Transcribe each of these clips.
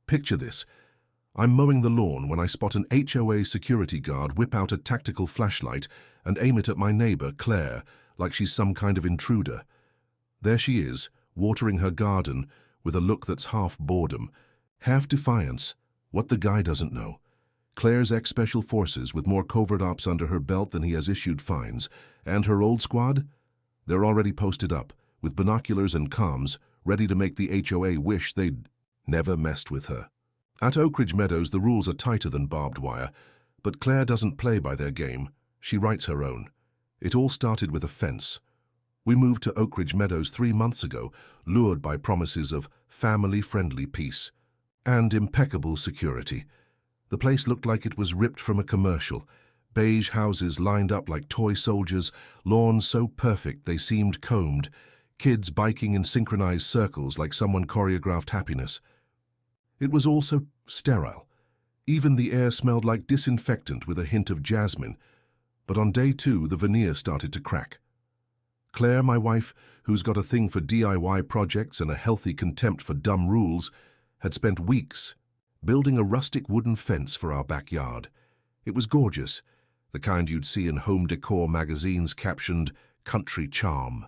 Picture this. I'm mowing the lawn when I spot an HOA security guard whip out a tactical flashlight and aim it at my neighbor, Claire, like she's some kind of intruder. There she is, watering her garden, with a look that's half boredom, half defiance. What the guy doesn't know. Claire's ex-special forces with more covert ops under her belt than he has issued fines. And her old squad? They're already posted up, with binoculars and comms, ready to make the HOA wish they'd never messed with her. At Oakridge Meadows, the rules are tighter than barbed wire, but Claire doesn't play by their game. She writes her own. It all started with a fence. We moved to Oakridge Meadows 3 months ago, lured by promises of family-friendly peace and impeccable security. The place looked like it was ripped from a commercial. Beige houses lined up like toy soldiers, lawns so perfect they seemed combed, kids biking in synchronized circles like someone choreographed happiness. It was all so sterile. Even the air smelled like disinfectant with a hint of jasmine. But on day 2, the veneer started to crack. Claire, my wife, who's got a thing for DIY projects and a healthy contempt for dumb rules, had spent weeks building a rustic wooden fence for our backyard. It was gorgeous, the kind you'd see in home decor magazines captioned "Country Charm."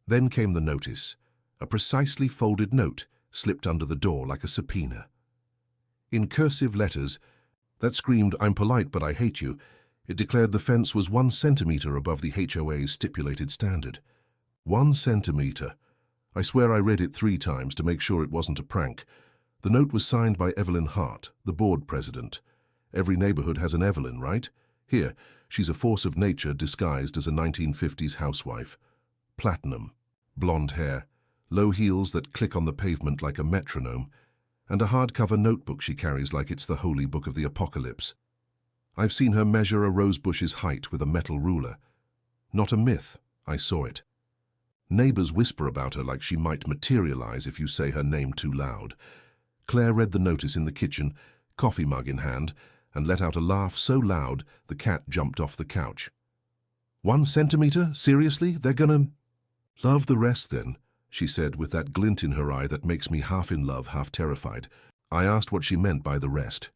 Then came the notice, a precisely folded note slipped under the door like a subpoena. In cursive letters that screamed, "I'm polite, but I hate you," it declared the fence was 1 centimeter above the HOA's stipulated standard. 1 centimeter. I swear I read it 3 times to make sure it wasn't a prank. The note was signed by Evelyn Hart, the board president. Every neighborhood has an Evelyn, right? Here, she's a force of nature disguised as a 1950s housewife. Platinum, blonde hair, low heels that click on the pavement like a metronome, and a hardcover notebook she carries like it's the holy book of the apocalypse. I've seen her measure a rosebush's height with a metal ruler. Not a myth, I saw it. Neighbors whisper about her like she might materialize if you say her name too loud. Claire read the notice in the kitchen, coffee mug in hand, and let out a laugh so loud the cat jumped off the couch. 1 centimeter? Seriously? They're gonna love the rest then, she said with that glint in her eye that makes me half in love, half terrified. I asked what she meant by the rest.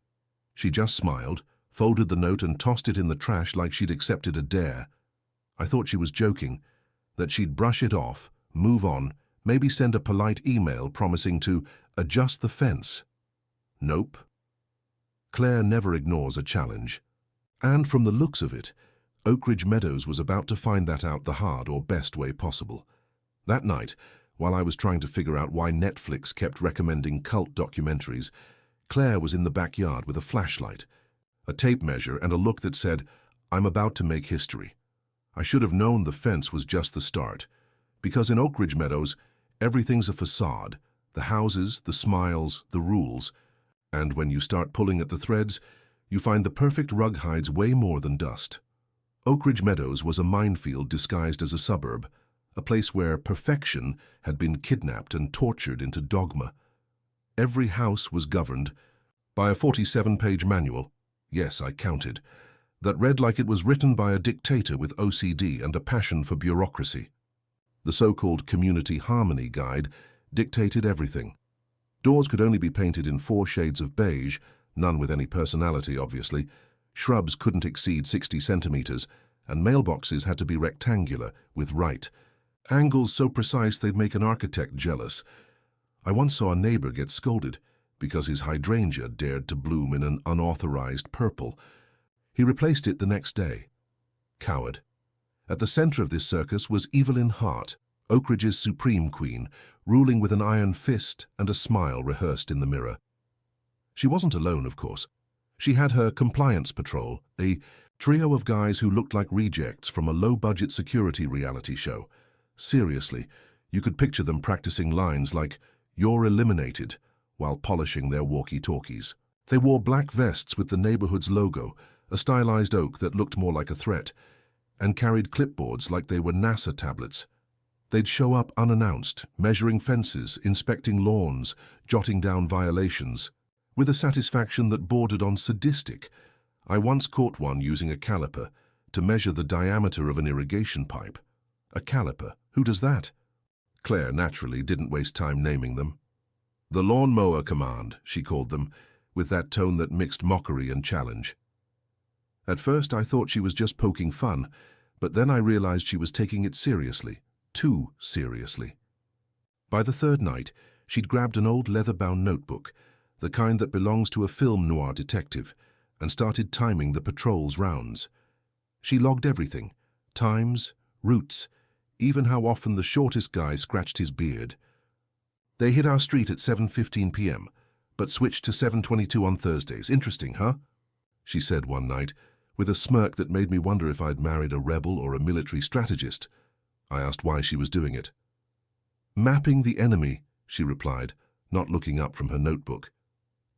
She just smiled, folded the note and tossed it in the trash like she'd accepted a dare. I thought she was joking, that she'd brush it off, move on, maybe send a polite email promising to adjust the fence. Nope. Claire never ignores a challenge. And from the looks of it, Oakridge Meadows was about to find that out the hard or best way possible. That night, while I was trying to figure out why Netflix kept recommending cult documentaries, Claire was in the backyard with a flashlight, a tape measure, and a look that said, "I'm about to make history." I should have known the fence was just the start, because in Oakridge Meadows, everything's a facade, the houses, the smiles, the rules, and when you start pulling at the threads, you find the perfect rug hides way more than dust. Oakridge Meadows was a minefield disguised as a suburb, a place where perfection had been kidnapped and tortured into dogma. Every house was governed by a 47-page manual, yes, I counted, that read like it was written by a dictator with OCD and a passion for bureaucracy. The so-called Community Harmony Guide dictated everything. Doors could only be painted in 4 shades of beige, none with any personality, obviously. Shrubs couldn't exceed 60 centimeters, and mailboxes had to be rectangular, with right angles so precise they'd make an architect jealous. I once saw a neighbor get scolded because his hydrangea dared to bloom in an unauthorized purple. He replaced it the next day. Coward. At the center of this circus was Evelyn Hart, Oakridge's supreme queen, ruling with an iron fist and a smile rehearsed in the mirror. She wasn't alone, of course. She had her compliance patrol, a trio of guys who looked like rejects from a low-budget security reality show. Seriously, you could picture them practicing lines like, "You're eliminated," while polishing their walkie-talkies. They wore black vests with the neighborhood's logo, a stylized oak that looked more like a threat, and carried clipboards like they were NASA tablets. They'd show up unannounced, measuring fences, inspecting lawns, jotting down violations, with a satisfaction that bordered on sadistic. I once caught one using a caliper to measure the diameter of an irrigation pipe. A caliper? Who does that? Claire naturally didn't waste time naming them. The lawnmower command, she called them, with that tone that mixed mockery and challenge. At first I thought she was just poking fun, but then I realized she was taking it seriously, too seriously. By the third night, she'd grabbed an old leather-bound notebook, the kind that belongs to a film noir detective, and started timing the patrol's rounds. She logged everything, times, routes, even how often the shortest guy scratched his beard. They hit our street at 7:15 p.m., but switched to 7:22 on Thursdays. Interesting, huh? She said one night, with a smirk that made me wonder if I'd married a rebel or a military strategist. I asked why she was doing it. Mapping the enemy, she replied, not looking up from her notebook.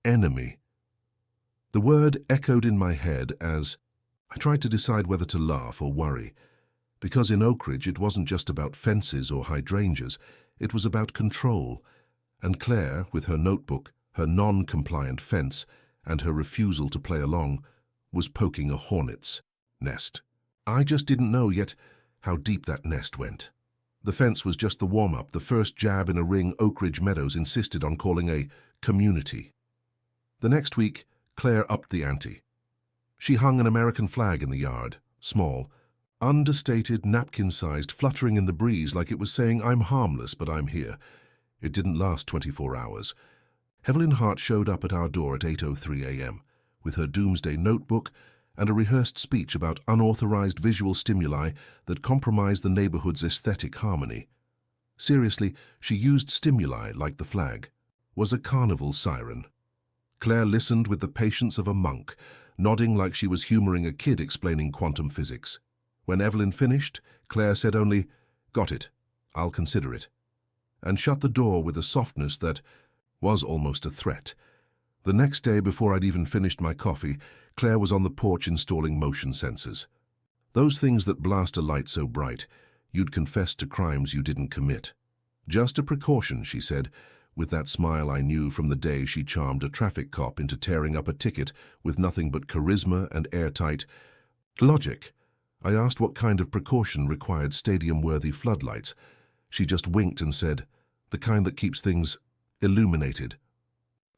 Enemy. The word echoed in my head as I tried to decide whether to laugh or worry, because in Oakridge it wasn't just about fences or hydrangeas, it was about control, and Clare, with her notebook, her non-compliant fence, and her refusal to play along, was poking a hornet's nest. I just didn't know yet how deep that nest went. The fence was just the warm-up, the first jab in a ring Oakridge Meadows insisted on calling a community. The next week, Clare upped the ante. She hung an American flag in the yard, small, understated, napkin-sized, fluttering in the breeze like it was saying, "I'm harmless, but I'm here." It didn't last 24 hours. Evelyn Hart showed up at our door at 8:03 a.m. with her doomsday notebook and a rehearsed speech about unauthorized visual stimuli that compromised the neighborhood's aesthetic harmony. Seriously, she used stimuli like the flag, was a carnival siren. Clare listened with the patience of a monk, nodding like she was humoring a kid explaining quantum physics. When Evelyn finished, Clare said only, "Got it, I'll consider it," and shut the door with a softness that was almost a threat. The next day, before I'd even finished my coffee, Clare was on the porch installing motion sensors. Those things that blast a light so bright, you'd confess to crimes you didn't commit. "Just a precaution," she said, with that smile I knew from the day she charmed a traffic cop into tearing up a ticket with nothing but charisma and airtight logic. I asked what kind of precaution required stadium-worthy floodlights. She just winked and said, "The kind that keeps things illuminated."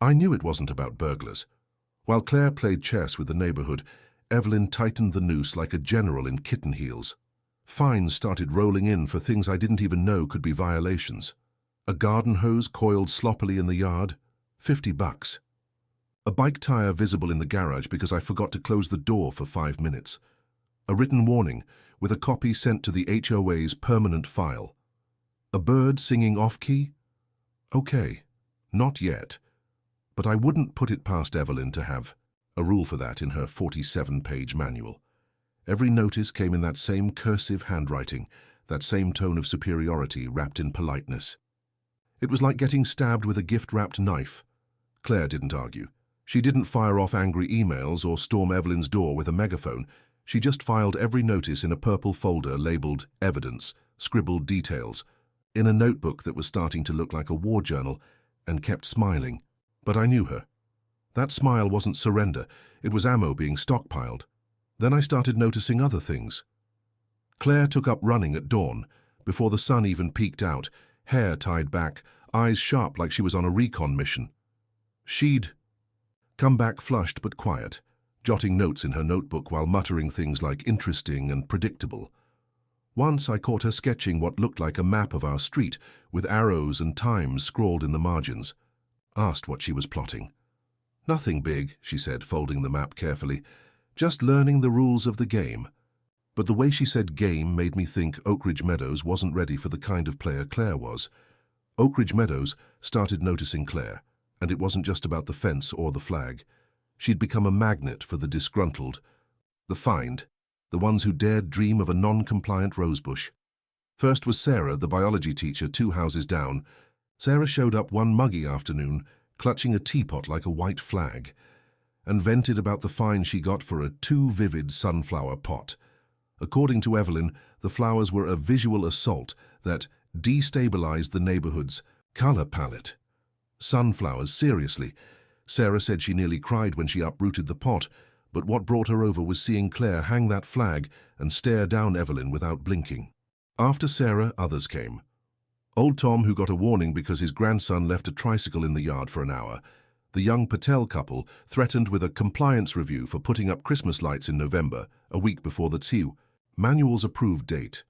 I knew it wasn't about burglars. While Clare played chess with the neighborhood, Evelyn tightened the noose like a general in kitten heels. Fines started rolling in for things I didn't even know could be violations. A garden hose coiled sloppily in the yard, $50. A bike tire visible in the garage because I forgot to close the door for 5 minutes. A written warning with a copy sent to the HOA's permanent file. A bird singing off-key? Okay, not yet. But I wouldn't put it past Evelyn to have a rule for that in her 47-page manual. Every notice came in that same cursive handwriting, that same tone of superiority wrapped in politeness. It was like getting stabbed with a gift-wrapped knife. Clare didn't argue. She didn't fire off angry emails or storm Evelyn's door with a megaphone. She just filed every notice in a purple folder labeled Evidence, scribbled details, in a notebook that was starting to look like a war journal, and kept smiling. But I knew her. That smile wasn't surrender, it was ammo being stockpiled. Then I started noticing other things. Clare took up running at dawn, before the sun even peeked out, hair tied back, eyes sharp like she was on a recon mission. She'd come back flushed but quiet, jotting notes in her notebook while muttering things like interesting and predictable. Once I caught her sketching what looked like a map of our street, with arrows and times scrawled in the margins. Asked what she was plotting. "Nothing big," she said, folding the map carefully. "Just learning the rules of the game." But the way she said game made me think Oakridge Meadows wasn't ready for the kind of player Clare was. Oakridge Meadows started noticing Clare, and it wasn't just about the fence or the flag. She'd become a magnet for the disgruntled, the fined, the ones who dared dream of a non-compliant rosebush. First was Sarah, the biology teacher 2 houses down. Sarah showed up one muggy afternoon, clutching a teapot like a white flag, and vented about the fine she got for a too vivid sunflower pot. According to Evelyn, the flowers were a visual assault that destabilized the neighborhood's color palette. Sunflowers, seriously. Sarah said she nearly cried when she uprooted the pot, but what brought her over was seeing Clare hang that flag and stare down Evelyn without blinking. After Sarah, others came. Old Tom, who got a warning because his grandson left a tricycle in the yard for an hour. The young Patel couple threatened with a compliance review for putting up Christmas lights in November, a week before the Tsiu manual's approved date.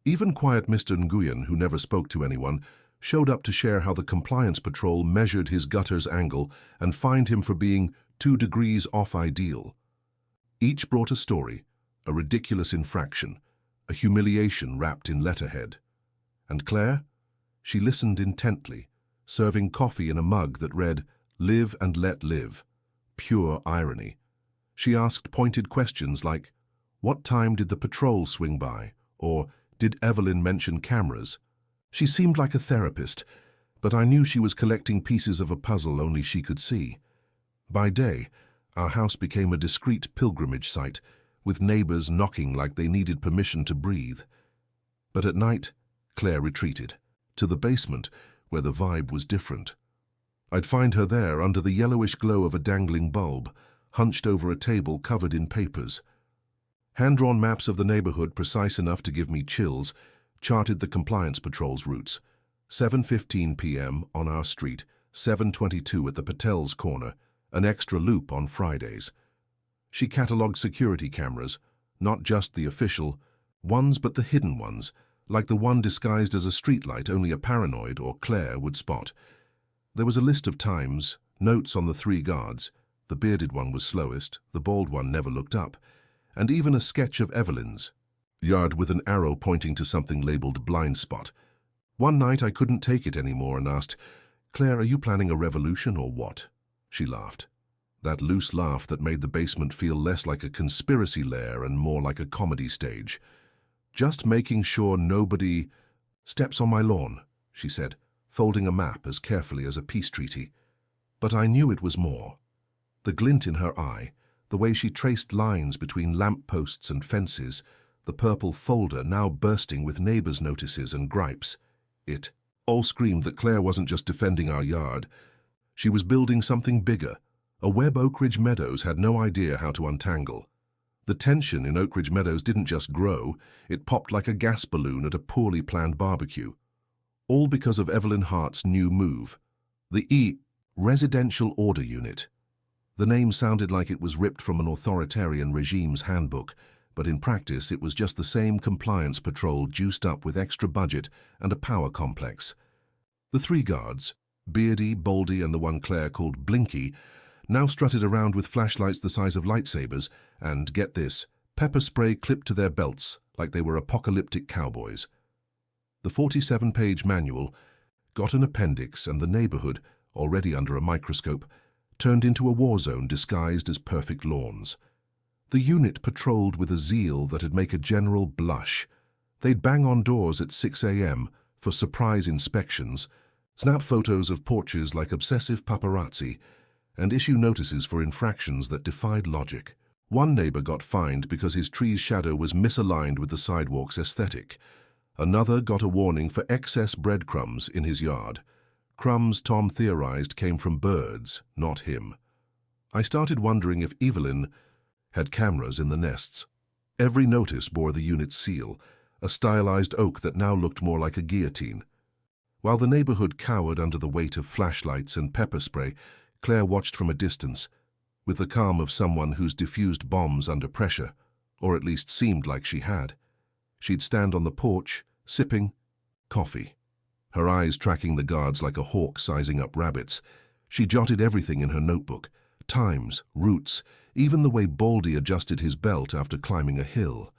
Even quiet Mr. Nguyen, who never spoke to anyone, showed up to share how the compliance patrol measured his gutter's angle and fined him for being 2 degrees off ideal. Each brought a story, a ridiculous infraction, a humiliation wrapped in letterhead. And Claire? She listened intently, serving coffee in a mug that read, "Live and let live." Pure irony. She asked pointed questions like, "What time did the patrol swing by?" Or, "Did Evelyn mention cameras?" She seemed like a therapist, but I knew she was collecting pieces of a puzzle only she could see. By day, our house became a discreet pilgrimage site, with neighbors knocking like they needed permission to breathe. But at night, Claire retreated, to the basement, where the vibe was different. I'd find her there under the yellowish glow of a dangling bulb, hunched over a table covered in papers. Hand-drawn maps of the neighborhood, precise enough to give me chills, charted the compliance patrol's routes. 7:15 p.m. on our street, 7:22 at the Patel's corner, an extra loop on Fridays. She catalogued security cameras, not just the official ones but the hidden ones, like the one disguised as a streetlight only a paranoid or Claire would spot. There was a list of times, notes on the 3 guards. The bearded one was slowest, the bald one never looked up, and even a sketch of Evelyn's yard with an arrow pointing to something labeled blind spot. One night I couldn't take it anymore and asked, "Claire, are you planning a revolution or what?" She laughed. That loose laugh that made the basement feel less like a conspiracy lair and more like a comedy stage. "Just making sure nobody steps on my lawn," she said, folding a map as carefully as a peace treaty. But I knew it was more. The glint in her eye, the way she traced lines between lampposts and fences, the purple folder now bursting with neighbors' notices and gripes. It all screamed that Claire wasn't just defending our yard. She was building something bigger, a web Oakridge Meadows had no idea how to untangle. The tension in Oakridge Meadows didn't just grow, it popped like a gas balloon at a poorly planned barbecue. All because of Evelyn Hart's new move, the Residential Order Unit. The name sounded like it was ripped from an authoritarian regime's handbook, but in practice it was just the same compliance patrol juiced up with extra budget and a power complex. The 3 guards, Beardy, Baldy, and the one Claire called Blinky, now strutted around with flashlights the size of lightsabers and, get this, pepper spray clipped to their belts like they were apocalyptic cowboys. The 47-page manual got an appendix, and the neighborhood, already under a microscope, turned into a war zone disguised as perfect lawns. The unit patrolled with a zeal that'd make a general blush. They'd bang on doors at 6 a.m. for surprise inspections, snap photos of porches like obsessive paparazzi, and issue notices for infractions that defied logic. One neighbor got fined because his tree's shadow was misaligned with the sidewalk's aesthetic. Another got a warning for excess breadcrumbs in his yard. Crumbs, Tom theorized, came from birds, not him. I started wondering if Evelyn had cameras in the nests. Every notice bore the unit's seal, a stylized oak that now looked more like a guillotine. While the neighborhood cowered under the weight of flashlights and pepper spray, Claire watched from a distance, with the calm of someone who's diffused bombs under pressure, or at least seemed like she had. She'd stand on the porch, sipping coffee, her eyes tracking the guards like a hawk sizing up rabbits. She jotted everything in her notebook, times, routes, even the way Baldy adjusted his belt after climbing a hill.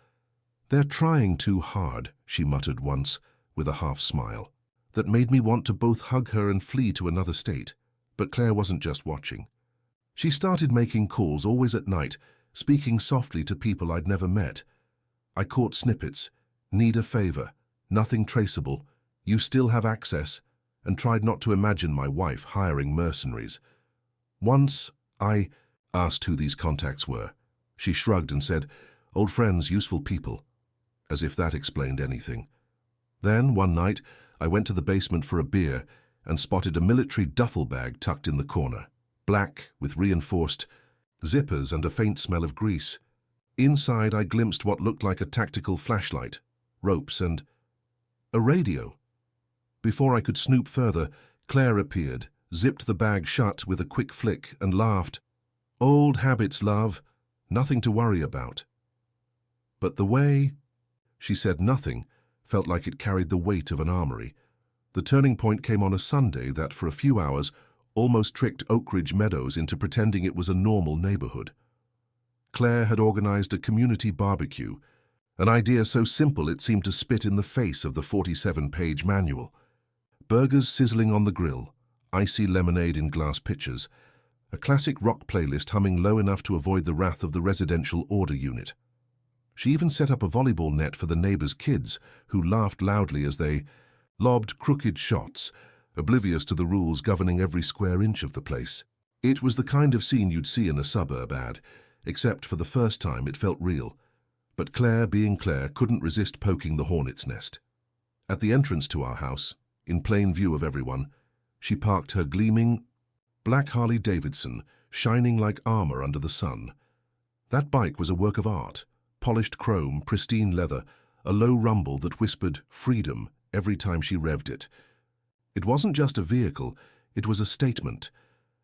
"They're trying too hard," she muttered once, with a half-smile, that made me want to both hug her and flee to another state. But Claire wasn't just watching. She started making calls, always at night, speaking softly to people I'd never met. I caught snippets, "Need a favor, nothing traceable, you still have access," and tried not to imagine my wife hiring mercenaries. Once, I asked who these contacts were. She shrugged and said, "Old friends, useful people," as if that explained anything. Then, one night, I went to the basement for a beer and spotted a military duffel bag tucked in the corner, black with reinforced zippers and a faint smell of grease. Inside, I glimpsed what looked like a tactical flashlight, ropes, and a radio. Before I could snoop further, Clare appeared, zipped the bag shut with a quick flick, and laughed. "Old habits, love. Nothing to worry about." But the way she said nothing felt like it carried the weight of an armory. The turning point came on a Sunday that, for a few hours, almost tricked Oakridge Meadows into pretending it was a normal neighborhood. Clare had organized a community barbecue, an idea so simple it seemed to spit in the face of the 47-page manual. Burgers sizzling on the grill, icy lemonade in glass pitchers, a classic rock playlist humming low enough to avoid the wrath of the residential order unit. She even set up a volleyball net for the neighbors' kids, who laughed loudly as they lobbed crooked shots, oblivious to the rules governing every square inch of the place. It was the kind of scene you'd see in a suburb ad, except for the first time it felt real. But Clare, being Clare, couldn't resist poking the hornet's nest. At the entrance to our house, in plain view of everyone, she parked her gleaming black Harley-Davidson, shining like armor under the sun. That bike was a work of art, polished chrome, pristine leather, a low rumble that whispered freedom every time she revved it. It wasn't just a vehicle, it was a statement.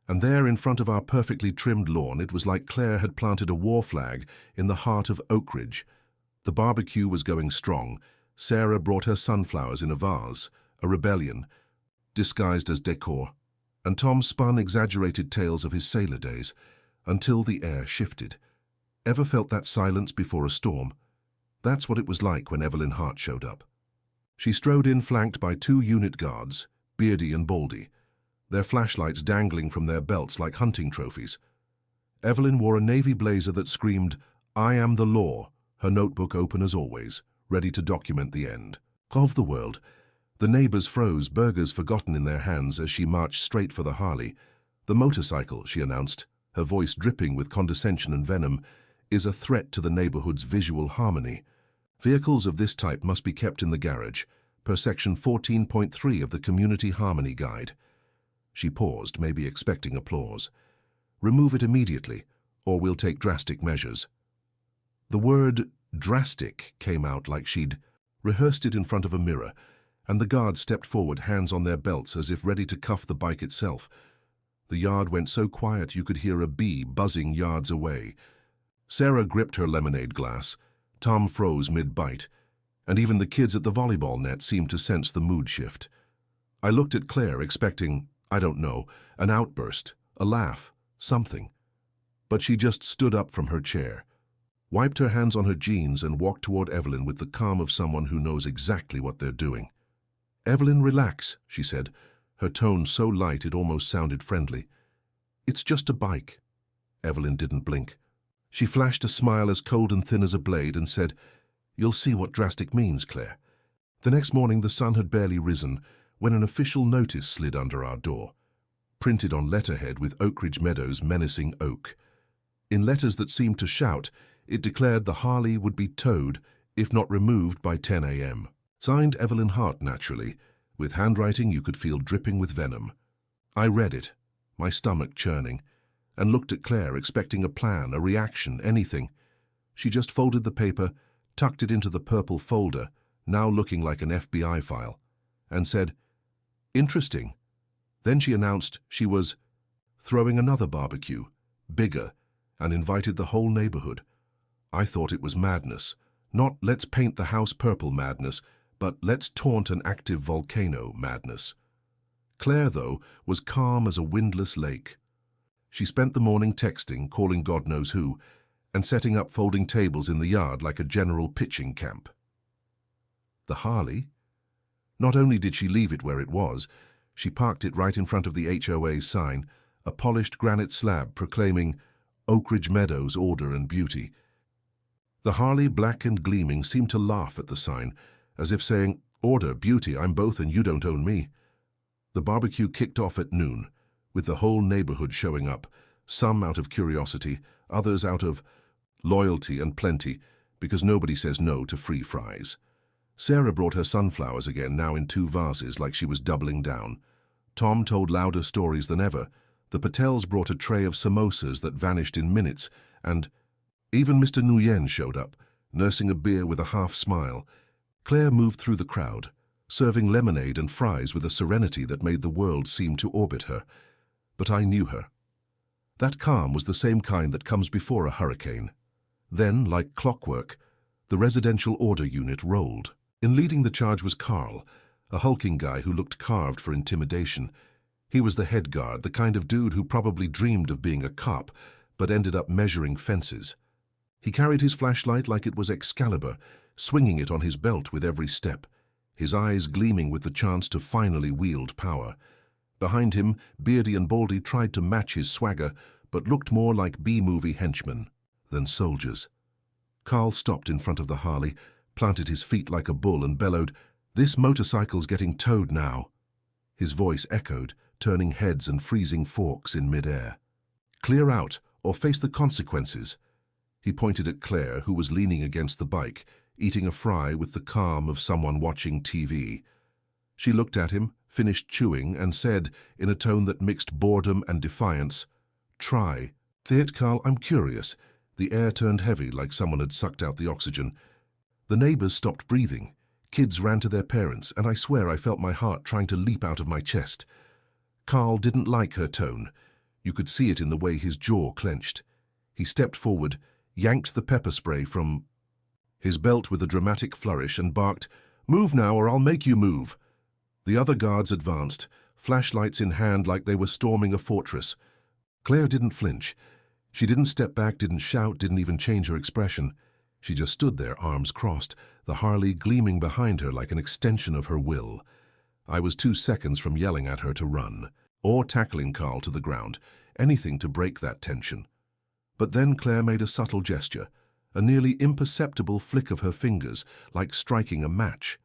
And there in front of our perfectly trimmed lawn, it was like Clare had planted a war flag in the heart of Oakridge. The barbecue was going strong. Sarah brought her sunflowers in a vase, a rebellion, disguised as decor. And Tom spun exaggerated tales of his sailor days, until the air shifted. Ever felt that silence before a storm? That's what it was like when Evelyn Hart showed up. She strode in flanked by 2 unit guards, Beardy and Baldy, their flashlights dangling from their belts like hunting trophies. Evelyn wore a navy blazer that screamed, "I am the law," her notebook open as always, ready to document the end of the world. The neighbors froze, burgers forgotten in their hands, as she marched straight for the Harley. "The motorcycle," she announced, her voice dripping with condescension and venom, "is a threat to the neighborhood's visual harmony. Vehicles of this type must be kept in the garage, per section 14.3 of the Community Harmony Guide." She paused, maybe expecting applause. "Remove it immediately, or we'll take drastic measures." The word drastic came out like she'd rehearsed it in front of a mirror, and the guards stepped forward, hands on their belts, as if ready to cuff the bike itself. The yard went so quiet you could hear a bee buzzing yards away. Sarah gripped her lemonade glass. Tom froze mid-bite, and even the kids at the volleyball net seemed to sense the mood shift. I looked at Clare, expecting, I don't know, an outburst, a laugh, something. But she just stood up from her chair, wiped her hands on her jeans, and walked toward Evelyn with the calm of someone who knows exactly what they're doing. "Evelyn, relax," she said, her tone so light it almost sounded friendly. "It's just a bike." Evelyn didn't blink. She flashed a smile as cold and thin as a blade and said, "You'll see what drastic means, Clare." The next morning the sun had barely risen when an official notice slid under our door, printed on letterhead with Oakridge Meadows' menacing oak. In letters that seemed to shout, it declared the Harley would be towed, if not removed, by 10 a.m. Signed Evelyn Hart, naturally, with handwriting you could feel dripping with venom. I read it, my stomach churning, and looked at Clare, expecting a plan, a reaction, anything. She just folded the paper, tucked it into the purple folder, now looking like an FBI file, and said, "Interesting." Then she announced she was throwing another barbecue, bigger, and invited the whole neighborhood. I thought it was madness. Not "let's paint the house purple" madness, but "let's taunt an active volcano" madness. Clare, though, was calm as a windless lake. She spent the morning texting, calling God knows who, and setting up folding tables in the yard like a general pitching camp. The Harley? Not only did she leave it where it was, she parked it right in front of the HOA sign, a polished granite slab proclaiming Oakridge Meadows, order and beauty. The Harley, black and gleaming, seemed to laugh at the sign, as if saying, "Order, beauty, I'm both and you don't own me." The barbecue kicked off at noon, with the whole neighborhood showing up, some out of curiosity, others out of loyalty and plenty, because nobody says no to free fries. Sarah brought her sunflowers again, now in 2 vases, like she was doubling down. Tom told louder stories than ever. The Patels brought a tray of samosas that vanished in minutes, and even Mr. Nguyen showed up, nursing a beer with a half smile. Clare moved through the crowd, serving lemonade and fries with a serenity that made the world seem to orbit her. But I knew her. That calm was the same kind that comes before a hurricane. Then, like clockwork, the residential order unit rolled. In leading the charge was Carl, a hulking guy who looked carved for intimidation. He was the head guard, the kind of dude who probably dreamed of being a cop, but ended up measuring fences. He carried his flashlight like it was Excalibur, swinging it on his belt with every step, his eyes gleaming with the chance to finally wield power. Behind him, Beardy and Baldy tried to match his swagger, but looked more like B-movie henchmen than soldiers. Carl stopped in front of the Harley, planted his feet like a bull and bellowed, "This motorcycle's getting towed now." His voice echoed, turning heads and freezing forks in midair. "Clear out, or face the consequences." He pointed at Clare, who was leaning against the bike, eating a fry with the calm of someone watching TV. She looked at him, finished chewing, and said, in a tone that mixed boredom and defiance, "Try." "Theat, Carl, I'm curious." The air turned heavy, like someone had sucked out the oxygen. The neighbors stopped breathing. Kids ran to their parents, and I swear I felt my heart trying to leap out of my chest. Carl didn't like her tone. You could see it in the way his jaw clenched. He stepped forward, yanked the pepper spray from his belt with a dramatic flourish and barked, "Move now or I'll make you move." The other guards advanced, flashlights in hand like they were storming a fortress. Claire didn't flinch. She didn't step back, didn't shout, didn't even change her expression. She just stood there, arms crossed, the Harley gleaming behind her like an extension of her will. I was 2 seconds from yelling at her to run, or tackling Carl to the ground, anything to break that tension. But then Claire made a subtle gesture, a nearly imperceptible flick of her fingers, like striking a match.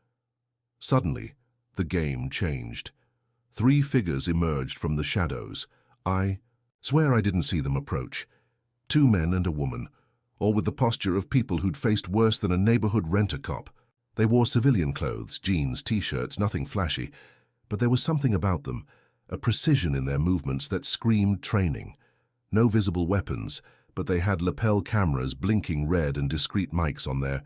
Suddenly, the game changed. 3 figures emerged from the shadows. I swear I didn't see them approach. 2 men and a woman, all with the posture of people who'd faced worse than a neighborhood rent-a-cop. They wore civilian clothes, jeans, t-shirts, nothing flashy, but there was something about them, a precision in their movements that screamed training. No visible weapons, but they had lapel cameras blinking red and discreet mics on their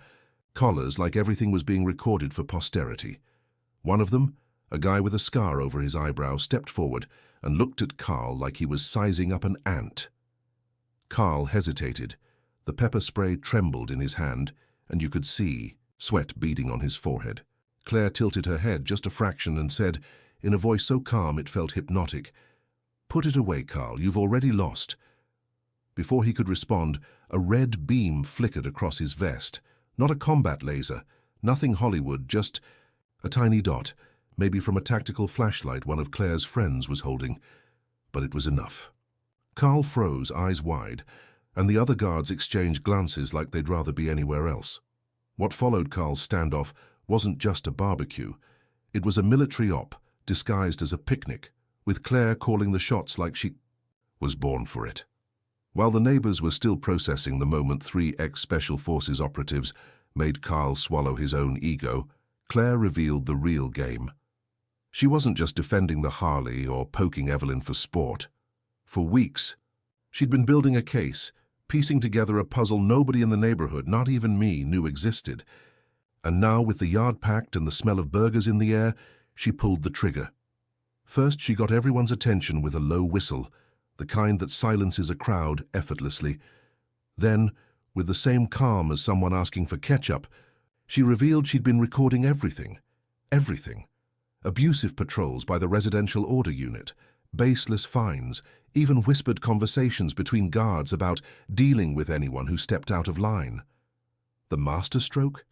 collars like everything was being recorded for posterity. One of them, a guy with a scar over his eyebrow, stepped forward and looked at Carl like he was sizing up an ant. Carl hesitated. The pepper spray trembled in his hand, and you could see sweat beading on his forehead. Claire tilted her head just a fraction and said, in a voice so calm it felt hypnotic, "Put it away, Carl, you've already lost." Before he could respond, a red beam flickered across his vest. Not a combat laser, nothing Hollywood, just a tiny dot, maybe from a tactical flashlight one of Claire's friends was holding. But it was enough. Carl froze, eyes wide, and the other guards exchanged glances like they'd rather be anywhere else. What followed Carl's standoff wasn't just a barbecue. It was a military op, disguised as a picnic, with Claire calling the shots like she was born for it. While the neighbors were still processing the moment 3 ex-Special Forces operatives made Carl swallow his own ego, Claire revealed the real game. She wasn't just defending the Harley or poking Evelyn for sport. For weeks, she'd been building a case, piecing together a puzzle nobody in the neighborhood, not even me, knew existed. And now, with the yard packed and the smell of burgers in the air, she pulled the trigger. First, she got everyone's attention with a low whistle, the kind that silences a crowd effortlessly. Then, with the same calm as someone asking for ketchup, she revealed she'd been recording everything. Everything. Abusive patrols by the residential order unit, baseless fines, even whispered conversations between guards about dealing with anyone who stepped out of line. The masterstroke?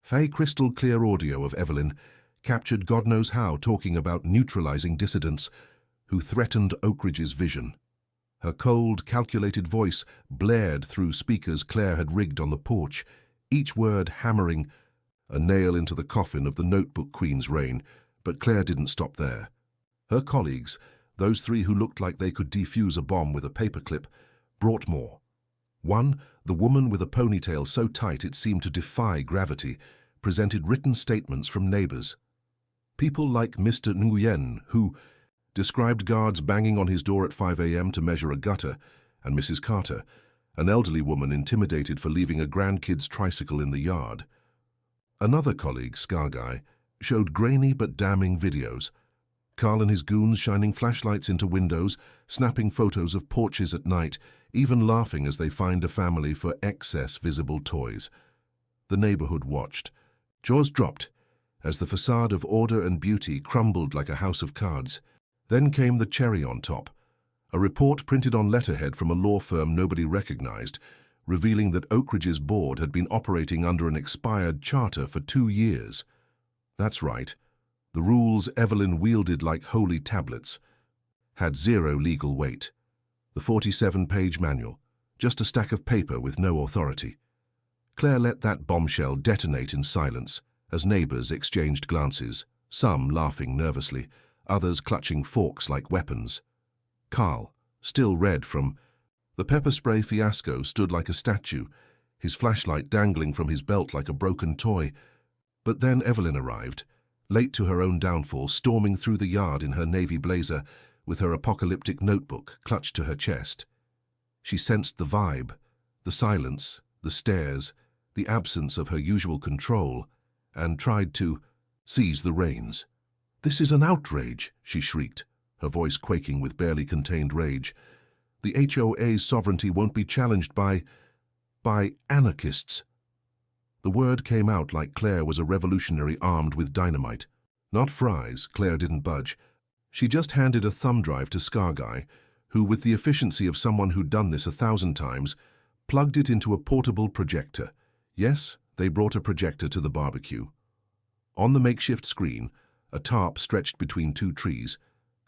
Fey crystal clear audio of Evelyn captured God knows how talking about neutralizing dissidents who threatened Oakridge's vision. Her cold, calculated voice blared through speakers Claire had rigged on the porch, each word hammering a nail into the coffin of the notebook queen's reign, but Claire didn't stop there. Her colleagues, those 3 who looked like they could defuse a bomb with a paperclip, brought more. One, the woman with a ponytail so tight it seemed to defy gravity, presented written statements from neighbors. People like Mr. Nguyen, who described guards banging on his door at 5 a.m. to measure a gutter, and Mrs. Carter, an elderly woman intimidated for leaving a grandkid's tricycle in the yard. Another colleague, Scar Guy, showed grainy but damning videos. Carl and his goons shining flashlights into windows, snapping photos of porches at night, even laughing as they fined a family for excess visible toys. The neighborhood watched. Jaws dropped as the facade of order and beauty crumbled like a house of cards. Then came the cherry on top. A report printed on letterhead from a law firm nobody recognized, revealing that Oakridge's board had been operating under an expired charter for 2 years. That's right. The rules Evelyn wielded like holy tablets had zero legal weight. The 47-page manual, just a stack of paper with no authority. Claire let that bombshell detonate in silence as neighbors exchanged glances, some laughing nervously, others clutching forks like weapons. Carl, still red from the pepper spray fiasco, stood like a statue, his flashlight dangling from his belt like a broken toy. But then Evelyn arrived, late to her own downfall, storming through the yard in her navy blazer, with her apocalyptic notebook clutched to her chest. She sensed the vibe, the silence, the stares, the absence of her usual control, and tried to seize the reins. "This is an outrage," she shrieked, her voice quaking with barely contained rage. "The HOA's sovereignty won't be challenged by anarchists." The word came out like Claire was a revolutionary armed with dynamite. Not fries, Claire didn't budge. She just handed a thumb drive to Scar Guy, who, with the efficiency of someone who'd done this 1,000 times, plugged it into a portable projector. Yes, they brought a projector to the barbecue. On the makeshift screen, a tarp stretched between 2 trees,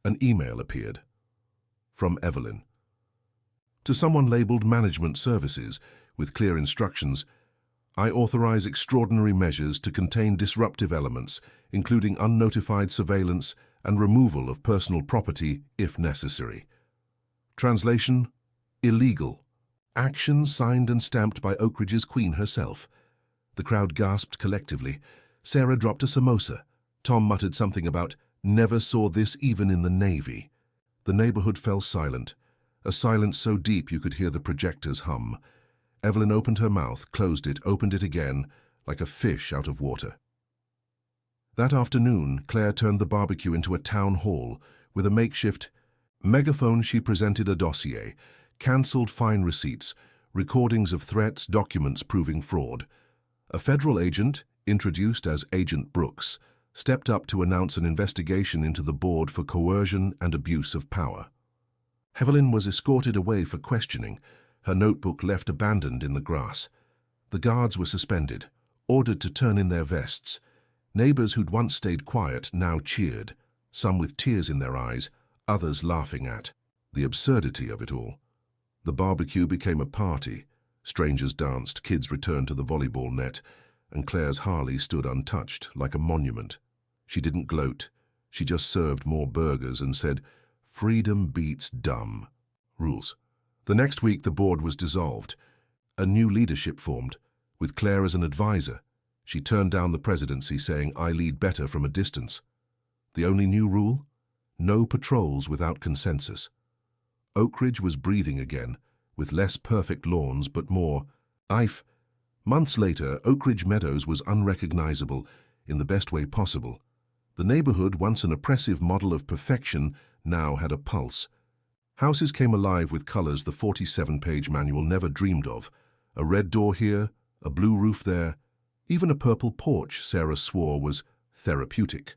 an email appeared. From Evelyn. To someone labeled Management Services, with clear instructions, "I authorize extraordinary measures to contain disruptive elements, including unnotified surveillance and removal of personal property if necessary." Translation: illegal. Action signed and stamped by Oakridge's queen herself. The crowd gasped collectively. Sarah dropped a samosa. Tom muttered something about "never saw this even in the Navy." The neighborhood fell silent, a silence so deep you could hear the projectors hum. Evelyn opened her mouth, closed it, opened it again, like a fish out of water. That afternoon, Claire turned the barbecue into a town hall. With a makeshift megaphone, she presented a dossier, cancelled fine receipts, recordings of threats, documents proving fraud. A federal agent, introduced as Agent Brooks, stepped up to announce an investigation into the board for coercion and abuse of power. Evelyn was escorted away for questioning, her notebook left abandoned in the grass. The guards were suspended, ordered to turn in their vests. Neighbors who'd once stayed quiet now cheered, some with tears in their eyes, others laughing at the absurdity of it all. The barbecue became a party. Strangers danced, kids returned to the volleyball net, and Claire's Harley stood untouched, like a monument. She didn't gloat. She just served more burgers and said, "Freedom beats dumb." Rules. The next week the board was dissolved. A new leadership formed, with Claire as an advisor. She turned down the presidency, saying, "I lead better from a distance." The only new rule? No patrols without consensus. Oakridge was breathing again, with less perfect lawns but more life. Months later, Oakridge Meadows was unrecognizable, in the best way possible. The neighborhood, once an oppressive model of perfection, now had a pulse. Houses came alive with colors the 47-page manual never dreamed of. A red door here, a blue roof there, even a purple porch Sarah swore was therapeutic.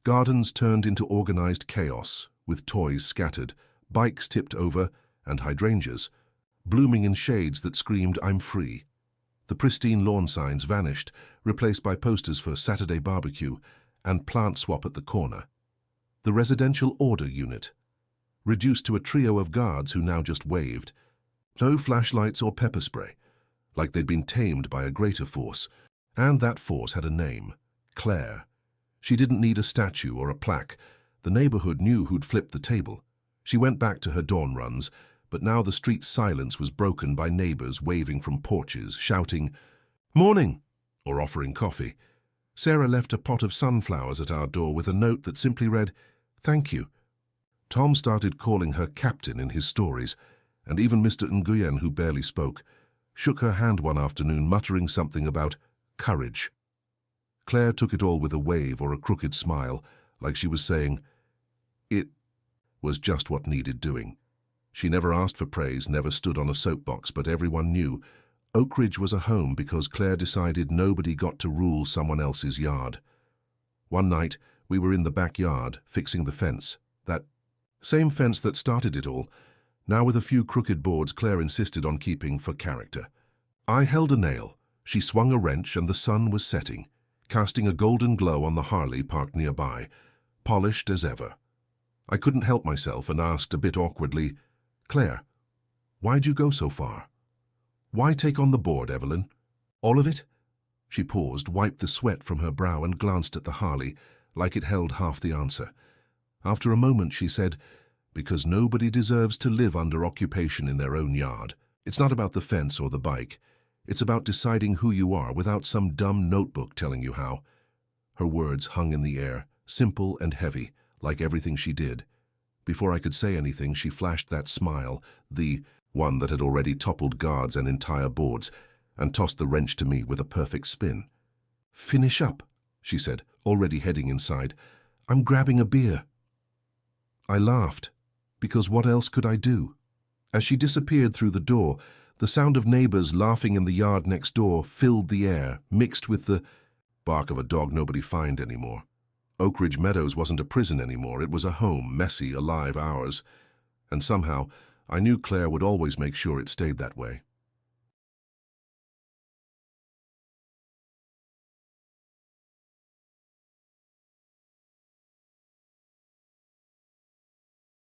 Gardens turned into organized chaos, with toys scattered, bikes tipped over, and hydrangeas, blooming in shades that screamed, "I'm free." The pristine lawn signs vanished, replaced by posters for Saturday barbecue and plant swap at the corner. The residential order unit, reduced to a trio of guards who now just waved. No flashlights or pepper spray, like they'd been tamed by a greater force. And that force had a name: Clare. She didn't need a statue or a plaque. The neighborhood knew who'd flipped the table. She went back to her dawn runs, but now the street's silence was broken by neighbors waving from porches, shouting, "Morning!" or offering coffee. Sarah left a pot of sunflowers at our door with a note that simply read, "Thank you." Tom started calling her captain in his stories, and even Mr. Nguyen, who barely spoke, shook her hand one afternoon, muttering something about courage. Claire took it all with a wave or a crooked smile, like she was saying, "It was just what needed doing." She never asked for praise, never stood on a soapbox, but everyone knew Oakridge was a home because Claire decided nobody got to rule someone else's yard. One night, we were in the backyard, fixing the fence. That same fence that started it all. Now with a few crooked boards Claire insisted on keeping for character. I held a nail. She swung a wrench and the sun was setting, casting a golden glow on the Harley parked nearby, polished as ever. I couldn't help myself and asked a bit awkwardly, "Claire, why'd you go so far? Why take on the board, Evelyn? All of it?" She paused, wiped the sweat from her brow and glanced at the Harley, like it held half the answer. After a moment she said, "Because nobody deserves to live under occupation in their own yard. It's not about the fence or the bike. It's about deciding who you are without some dumb notebook telling you how." Her words hung in the air, simple and heavy, like everything she did. Before I could say anything, she flashed that smile, the one that had already toppled guards and entire boards, and tossed the wrench to me with a perfect spin. "Finish up," she said, already heading inside. "I'm grabbing a beer." I laughed, because what else could I do? As she disappeared through the door, the sound of neighbors laughing in the yard next door filled the air, mixed with the bark of a dog nobody fined anymore. Oakridge Meadows wasn't a prison anymore. It was a home, messy, alive, ours. And somehow, I knew Claire would always make sure it stayed that way.